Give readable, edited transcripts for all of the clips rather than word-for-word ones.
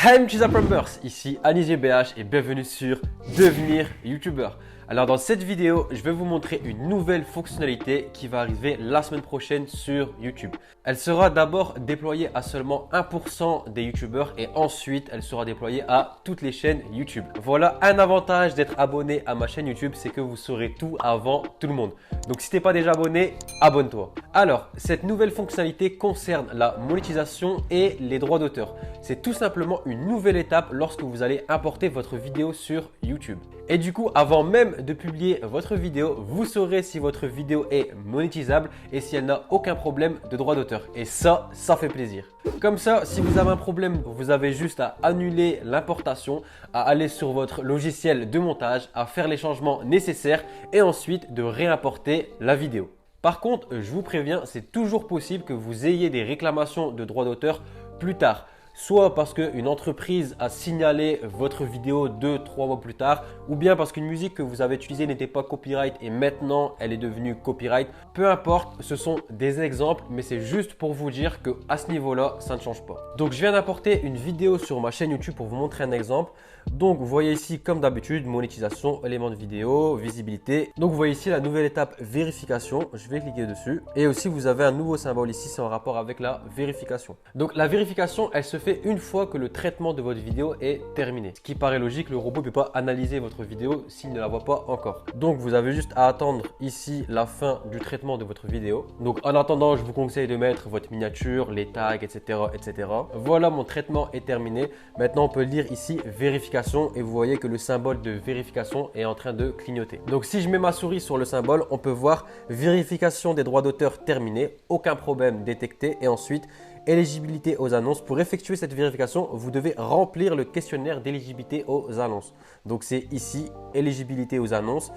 Hey mes Apprenbers, ici Anis GBH et bienvenue sur Devenir YouTubeur. Alors dans cette vidéo, je vais vous montrer une nouvelle fonctionnalité qui va arriver la semaine prochaine sur YouTube. Elle sera d'abord déployée à seulement 1% des YouTubeurs et ensuite elle sera déployée à toutes les chaînes YouTube. Voilà un avantage d'être abonné à ma chaîne YouTube, c'est que vous saurez tout avant tout le monde. Donc si tu n'es pas déjà abonné, abonne-toi. Alors, cette nouvelle fonctionnalité concerne la monétisation et les droits d'auteur. C'est tout simplement une nouvelle étape lorsque vous allez importer votre vidéo sur YouTube. Et du coup, avant même de publier votre vidéo, vous saurez si votre vidéo est monétisable et si elle n'a aucun problème de droit d'auteur. Et ça fait plaisir. Comme ça, si vous avez un problème, vous avez juste à annuler l'importation, à aller sur votre logiciel de montage, à faire les changements nécessaires et ensuite de réimporter la vidéo. Par contre, je vous préviens, c'est toujours possible que vous ayez des réclamations de droits d'auteur plus tard. Soit parce qu'une entreprise a signalé votre vidéo 2-3 mois plus tard, ou bien parce qu'une musique que vous avez utilisée n'était pas copyright et maintenant elle est devenue copyright. Peu importe, ce sont des exemples, mais c'est juste pour vous dire qu'à ce niveau-là, ça ne change pas. Donc je viens d'apporter une vidéo sur ma chaîne YouTube pour vous montrer un exemple. Donc vous voyez ici comme d'habitude, monétisation, éléments de vidéo, visibilité. Donc vous voyez ici la nouvelle étape vérification, je vais cliquer dessus. Et aussi vous avez un nouveau symbole ici, c'est en rapport avec la vérification. Donc la vérification, elle se fait une fois que le traitement de votre vidéo est terminé. Ce qui paraît logique, le robot ne peut pas analyser votre vidéo s'il ne la voit pas encore. Donc vous avez juste à attendre ici la fin du traitement de votre vidéo. Donc en attendant, je vous conseille de mettre votre miniature, les tags, etc. etc. Voilà, mon traitement est terminé. Maintenant on peut lire ici vérification et vous voyez que le symbole de vérification est en train de clignoter. Donc si je mets ma souris sur le symbole, on peut voir vérification des droits d'auteur terminée, aucun problème détecté et ensuite éligibilité aux annonces. Pour effectuer cette vérification, vous devez remplir le questionnaire d'éligibilité aux annonces. Donc c'est ici éligibilité aux annonces.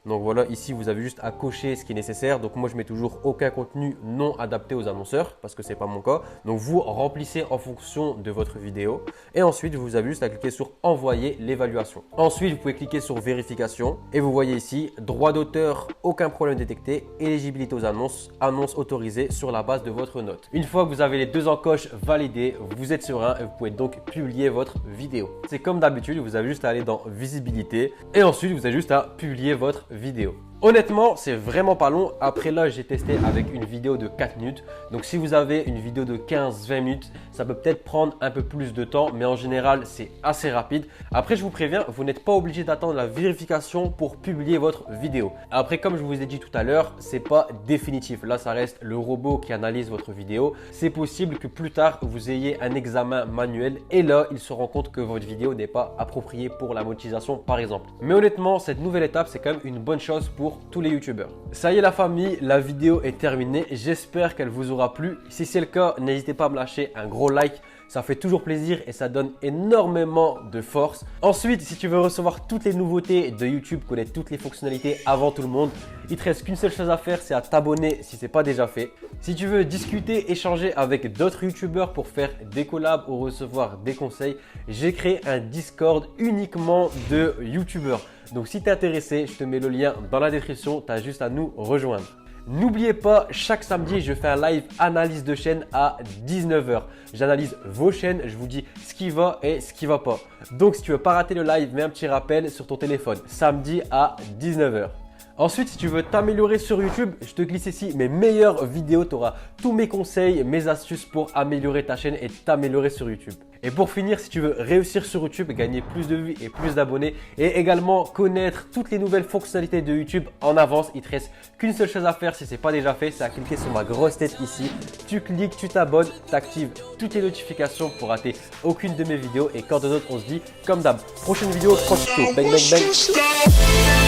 Donc voilà, ici vous avez juste à cocher ce qui est nécessaire. Donc moi je mets toujours aucun contenu non adapté aux annonceurs parce que ce n'est pas mon cas. Donc vous remplissez en fonction de votre vidéo et ensuite vous avez juste à cliquer sur envoyer l'évaluation. Ensuite vous pouvez cliquer sur vérification et vous voyez ici droit d'auteur, aucun problème détecté, éligibilité aux annonces, annonces autorisées sur la base de votre note. Une fois que vous avez les deux encoches validées, vous êtes serein et vous pouvez donc publier votre vidéo. C'est comme d'habitude, vous avez juste à aller dans visibilité et ensuite vous avez juste à publier votre vidéo. Honnêtement, c'est vraiment pas long. Après là, j'ai testé avec une vidéo de 4 minutes. Donc si vous avez une vidéo de 15-20 minutes, ça peut peut-être prendre un peu plus de temps, mais en général, c'est assez rapide. Après, je vous préviens, vous n'êtes pas obligé d'attendre la vérification pour publier votre vidéo. Après, comme je vous ai dit tout à l'heure, c'est pas définitif. Là, ça reste le robot qui analyse votre vidéo. C'est possible que plus tard, vous ayez un examen manuel et là, il se rend compte que votre vidéo n'est pas appropriée pour la monétisation, par exemple. Mais honnêtement, cette nouvelle étape, c'est quand même une bonne chose pour tous les youtubeurs. Ça y est la famille, la vidéo est terminée. J'espère qu'elle vous aura plu. Si c'est le cas, n'hésitez pas à me lâcher un gros like. Ça fait toujours plaisir et ça donne énormément de force. Ensuite, si tu veux recevoir toutes les nouveautés de YouTube, connaître toutes les fonctionnalités avant tout le monde, il te reste qu'une seule chose à faire, c'est à t'abonner si ce n'est pas déjà fait. Si tu veux discuter, échanger avec d'autres youtubeurs pour faire des collabs ou recevoir des conseils, j'ai créé un Discord uniquement de youtubeurs. Donc si tu es intéressé, je te mets le lien dans la description, tu as juste à nous rejoindre. N'oubliez pas, chaque samedi, je fais un live analyse de chaîne à 19 h. J'analyse vos chaînes, je vous dis ce qui va et ce qui va pas. Donc si tu veux pas rater le live, mets un petit rappel sur ton téléphone, samedi à 19 h. Ensuite, si tu veux t'améliorer sur YouTube, je te glisse ici mes meilleures vidéos. Tu auras tous mes conseils, mes astuces pour améliorer ta chaîne et t'améliorer sur YouTube. Et pour finir, si tu veux réussir sur YouTube, gagner plus de vues et plus d'abonnés et également connaître toutes les nouvelles fonctionnalités de YouTube en avance, il te reste qu'une seule chose à faire si ce n'est pas déjà fait, c'est à cliquer sur ma grosse tête ici. Tu cliques, tu t'abonnes, tu actives toutes les notifications pour rater aucune de mes vidéos. Et quant aux autres, on se dit comme d'hab, prochaine vidéo, prochaine vidéo, bang bang bang.